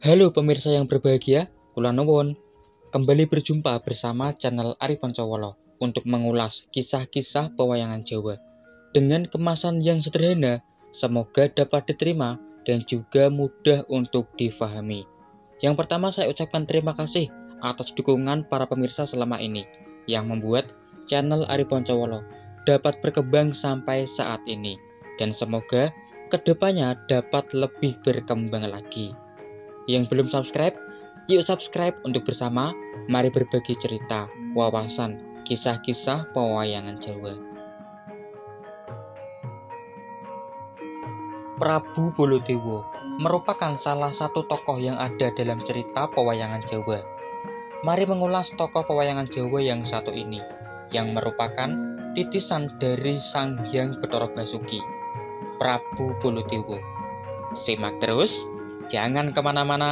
Halo pemirsa yang berbahagia, kula nuwun. Kembali berjumpa bersama channel Ari Poncowolo untuk mengulas kisah-kisah pewayangan Jawa dengan kemasan yang sederhana, semoga dapat diterima dan juga mudah untuk difahami. Yang pertama saya ucapkan terima kasih atas dukungan para pemirsa selama ini yang membuat channel Ari Poncowolo dapat berkembang sampai saat ini dan semoga kedepannya dapat lebih berkembang lagi. Yang belum subscribe, yuk subscribe untuk bersama mari berbagi cerita, wawasan, kisah-kisah pewayangan Jawa. Prabu Bolotewo merupakan salah satu tokoh yang ada dalam cerita pewayangan Jawa. Mari mengulas tokoh pewayangan Jawa yang satu ini, yang merupakan titisan dari Sang Hyang Bathara Basuki, Prabu Bolotewo. Simak terus, jangan kemana-mana.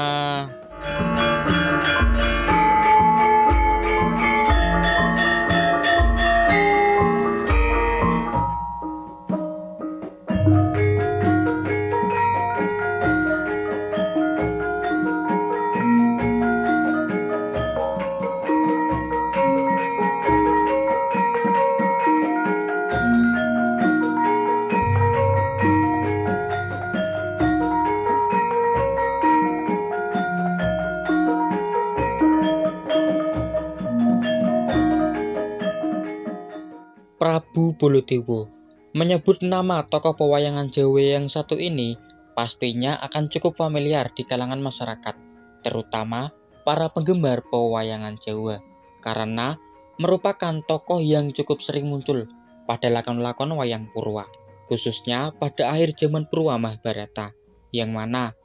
Prabu Bolotewo menyebut nama tokoh pewayangan Jawa yang satu ini pastinya akan cukup familiar di kalangan masyarakat, terutama para penggemar pewayangan Jawa, karena merupakan tokoh yang cukup sering muncul pada lakon-lakon wayang Purwa, khususnya pada akhir zaman Purwa Mahabharata, yang mana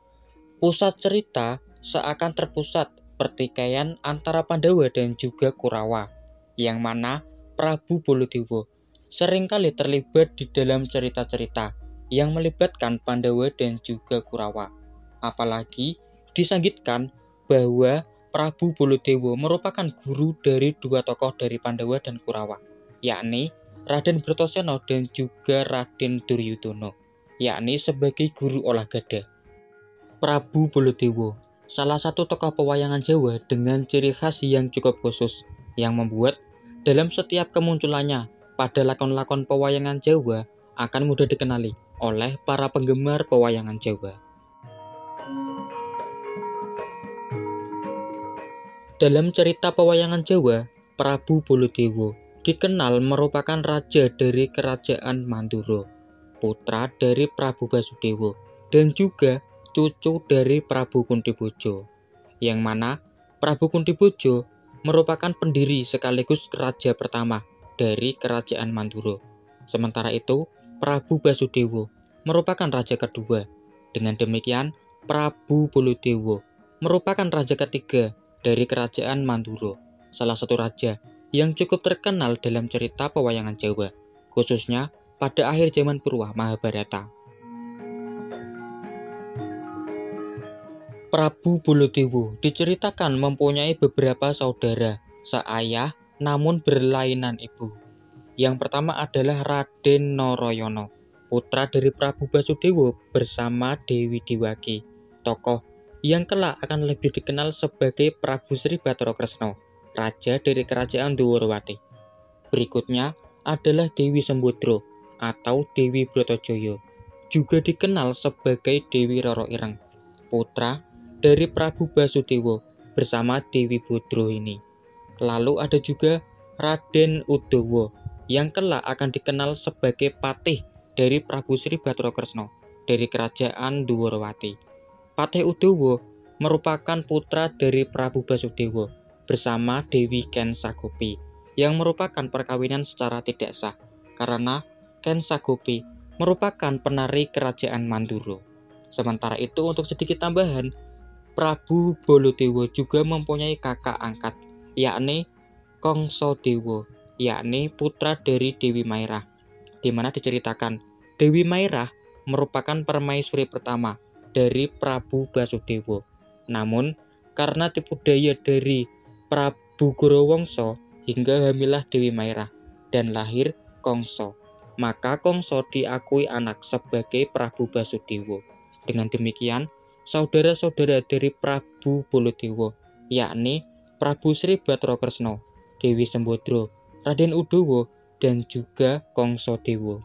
pusat cerita seakan terpusat pertikaian antara Pandawa dan juga Kurawa, yang mana Prabu Bolotewo seringkali terlibat di dalam cerita-cerita yang melibatkan Pandawa dan juga Kurawa. Apalagi disanggitkan bahwa Prabu Bolotewo merupakan guru dari dua tokoh dari Pandawa dan Kurawa, yakni Raden Bratasena dan juga Raden Duryudono, yakni sebagai guru olah gada. Prabu Bolotewo salah satu tokoh pewayangan Jawa dengan ciri khas yang cukup khusus, yang membuat dalam setiap kemunculannya pada lakon-lakon pewayangan Jawa akan mudah dikenali oleh para penggemar pewayangan Jawa. Dalam cerita pewayangan Jawa, Prabu Bolotewo dikenal merupakan raja dari kerajaan Mandura, putra dari Prabu Basudewo, dan juga cucu dari Prabu Kuntiboja, yang mana Prabu Kuntiboja merupakan pendiri sekaligus raja pertama dari kerajaan Mandura. Sementara itu, Prabu Basudewo merupakan raja kedua. Dengan demikian, Prabu Bolotewo merupakan raja ketiga dari kerajaan Mandura, salah satu raja yang cukup terkenal dalam cerita pewayangan Jawa, khususnya pada akhir zaman Purwa Mahabharata. Prabu Bolotewo diceritakan mempunyai beberapa saudara seayah namun berlainan ibu. Yang pertama adalah Raden Narayana, putra dari Prabu Basudewo bersama Dewi Dewaki, tokoh yang kelak akan lebih dikenal sebagai Prabu Sri Bathara Kresna, raja dari kerajaan Dwarawati. Berikutnya adalah Dewi Sembodra atau Dewi Bratajaya, juga dikenal sebagai Dewi Roro Ireng, putra dari Prabu Basudewo bersama Dewi Bodro ini. Lalu ada juga Raden Udawa yang kelak akan dikenal sebagai patih dari Prabu Sri Bathara Kresna dari kerajaan Dwarawati. Patih Udawa merupakan putra dari Prabu Basudewo bersama Dewi Kensagopi yang merupakan perkawinan secara tidak sah karena Kensagopi merupakan penari kerajaan Mandura. Sementara itu untuk sedikit tambahan, Prabu Bolotewo juga mempunyai kakak angkat, yakni Kongsodewo, yakni putra dari Dewi Maerah, di mana diceritakan Dewi Maerah merupakan permaisuri pertama dari Prabu Basudewo. Namun, karena tipu daya dari Prabu Gorawangsa hingga hamillah Dewi Maerah dan lahir Kongso, maka Kongso diakui anak sebagai Prabu Basudewo. Dengan demikian, saudara-saudara dari Prabu Baladewa, yakni Prabu Sri Bathara Kresna, Dewi Sembadra, Raden Udawa, dan juga Kangsadewa.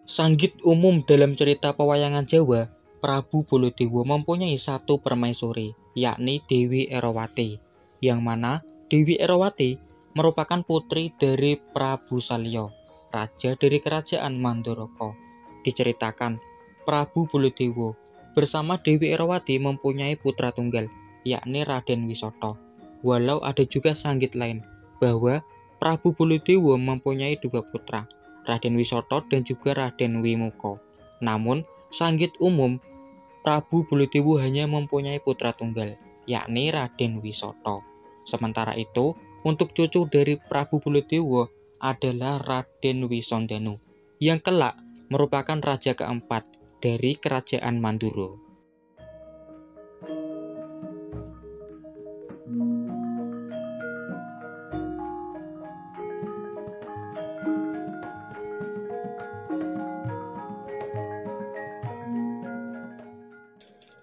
Sanggit umum dalam cerita pewayangan Jawa, Prabu Baladewa mempunyai satu permaisuri, yakni Dewi Erowati, yang mana Dewi Erowati merupakan putri dari Prabu Salya, raja dari kerajaan Mandoroko. Diceritakan, Prabu Baladewa bersama Dewi Erowati mempunyai putra tunggal, yakni Raden Wisata. Walau ada juga sanggit lain, bahwa Prabu Baladewa mempunyai dua putra, Raden Wisata dan juga Raden Wimuka. Namun, sanggit umum, Prabu Baladewa hanya mempunyai putra tunggal, yakni Raden Wisata. Sementara itu, untuk cucu dari Prabu Baladewa adalah Raden Wisandanu, yang kelak merupakan raja keempat dari kerajaan Mandura.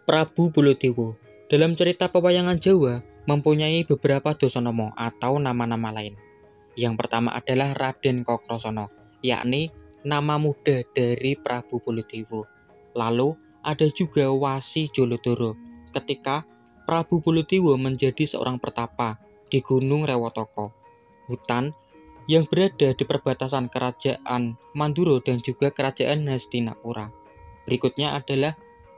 Prabu Baladewa dalam cerita pewayangan Jawa mempunyai beberapa dasanama atau nama-nama lain. Yang pertama adalah Raden Kakrasana, yakni nama muda dari Prabu Baladewa. Lalu ada juga Wasi Jaladara, ketika Prabu Baladewa menjadi seorang pertapa di Gunung Rewataka, hutan yang berada di perbatasan kerajaan Mandura dan juga kerajaan Hastinapura. Berikutnya adalah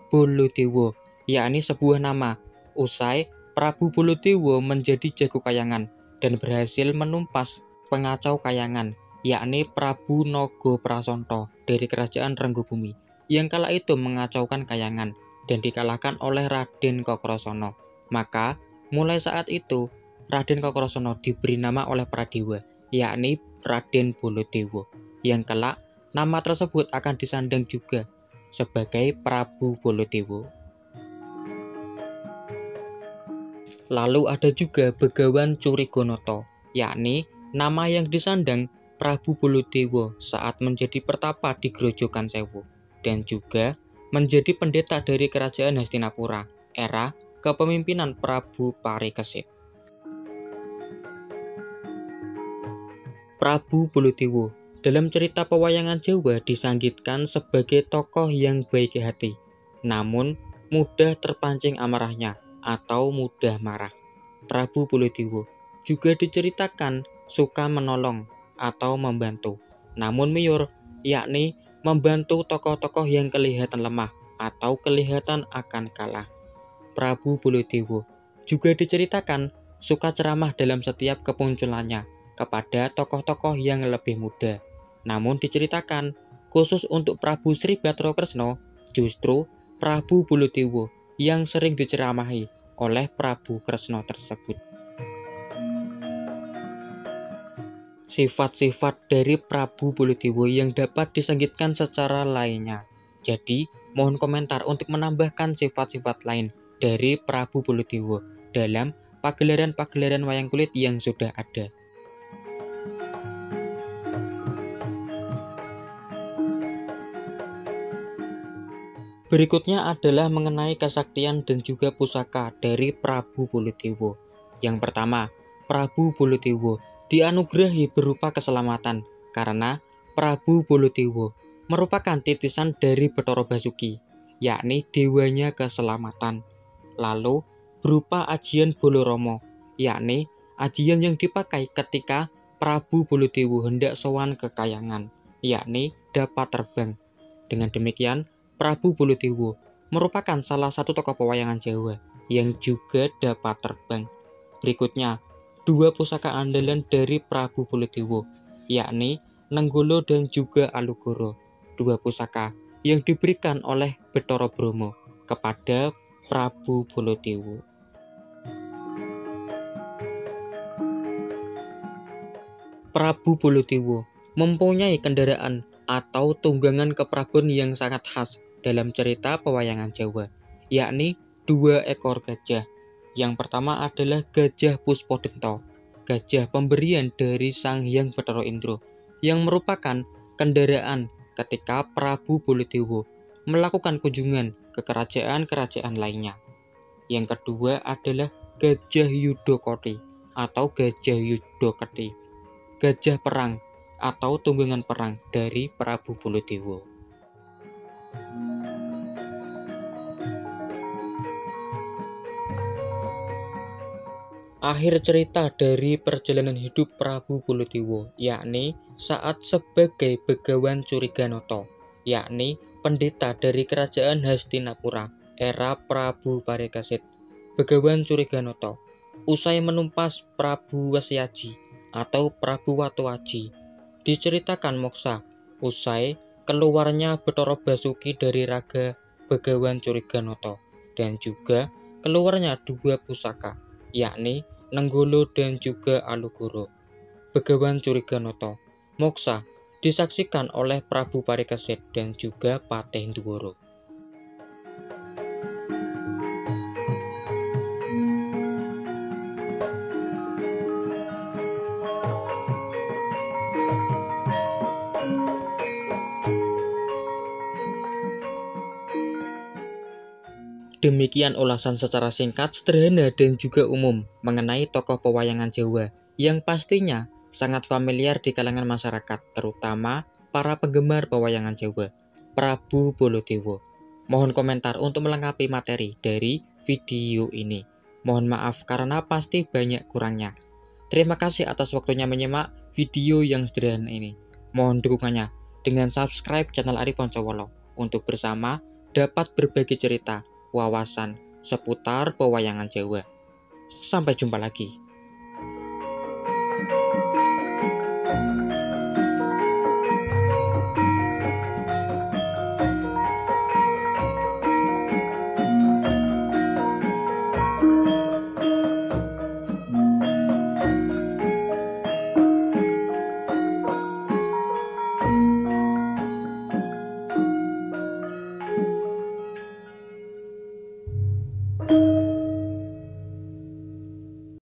Baladewa, yakni sebuah nama, usai Prabu Baladewa menjadi jago kayangan dan berhasil menumpas pengacau kayangan, yakni Prabu Naga Prasanta dari kerajaan Renggobumi, yang kala itu mengacaukan kayangan dan dikalahkan oleh Raden Kakrasana. Maka, mulai saat itu, Raden Kakrasana diberi nama oleh Pradewa, yakni Raden Baladewa, yang kelak nama tersebut akan disandang juga sebagai Prabu Baladewa. Lalu ada juga Begawan Curiganata, yakni nama yang disandang Prabu Baladewa saat menjadi pertapa di Grojogan Sewu dan juga menjadi pendeta dari kerajaan Hastinapura era kepemimpinan Prabu Parikesit. Prabu Baladewa dalam cerita pewayangan Jawa disanggitkan sebagai tokoh yang baik hati, namun mudah terpancing amarahnya atau mudah marah. Prabu Baladewa juga diceritakan suka menolong atau membantu, namun miyur, yakni membantu tokoh-tokoh yang kelihatan lemah atau kelihatan akan kalah. Prabu Baladewa juga diceritakan suka ceramah dalam setiap kemunculannya kepada tokoh-tokoh yang lebih muda. Namun diceritakan khusus untuk Prabu Sri Bathara Kresna, justru Prabu Baladewa yang sering diceramahi oleh Prabu Kresna tersebut. Sifat-sifat dari Prabu Baladewa yang dapat disanggitkan secara lainnya. Jadi, mohon komentar untuk menambahkan sifat-sifat lain dari Prabu Baladewa dalam pagelaran-pagelaran wayang kulit yang sudah ada. Berikutnya adalah mengenai kesaktian dan juga pusaka dari Prabu Baladewa. Yang pertama, Prabu Baladewa dianugerahi berupa keselamatan karena Prabu Baladewa merupakan titisan dari Bathara Basuki, yakni dewanya keselamatan. Lalu berupa ajian Balarama, yakni ajian yang dipakai ketika Prabu Baladewa hendak sowan ke kayangan, yakni dapat terbang. Dengan demikian, Prabu Baladewa merupakan salah satu tokoh pewayangan Jawa yang juga dapat terbang. Berikutnya, dua pusaka andalan dari Prabu Baladewa, yakni Nenggala dan juga Alugoro. Dua pusaka yang diberikan oleh Bathara Brahma kepada Prabu Baladewa. Prabu Baladewa mempunyai kendaraan atau tunggangan keprabon yang sangat khas dalam cerita pewayangan Jawa, yakni dua ekor gajah Yang pertama adalah Gajah Puspodento, gajah pemberian dari Sang Hyang Bathara Indra, yang merupakan kendaraan ketika Prabu Baladewa melakukan kunjungan ke kerajaan-kerajaan lainnya. Yang kedua adalah Gajah Yudokoti atau Gajah Yudoketi, gajah perang atau tunggangan perang dari Prabu Baladewa. Akhir cerita dari perjalanan hidup Prabu Baladewa, yakni saat sebagai Begawan Suriganoto, yakni pendeta dari kerajaan Hastinapura, era Prabu Parikesit. Begawan Suriganoto, usai menumpas Prabu Wasyaji atau Prabu Watuaji, diceritakan moksa usai keluarnya Bathara Basuki dari raga Begawan Suriganoto, dan juga keluarnya dua pusaka, yakni Nenggolo dan juga Alugoro. Begawan Suriganoto moksa disaksikan oleh Prabu Parikesit dan juga Patih Ndhuwara. Demikian ulasan secara singkat, sederhana, dan juga umum mengenai tokoh pewayangan Jawa yang pastinya sangat familiar di kalangan masyarakat, terutama para penggemar pewayangan Jawa, Prabu Baladewa. Mohon komentar untuk melengkapi materi dari video ini. Mohon maaf karena pasti banyak kurangnya. Terima kasih atas waktunya menyimak video yang sederhana ini. Mohon dukungannya dengan subscribe channel Ari Poncowolo untuk bersama dapat berbagi cerita, wawasan seputar pewayangan Jawa. Sampai jumpa lagi.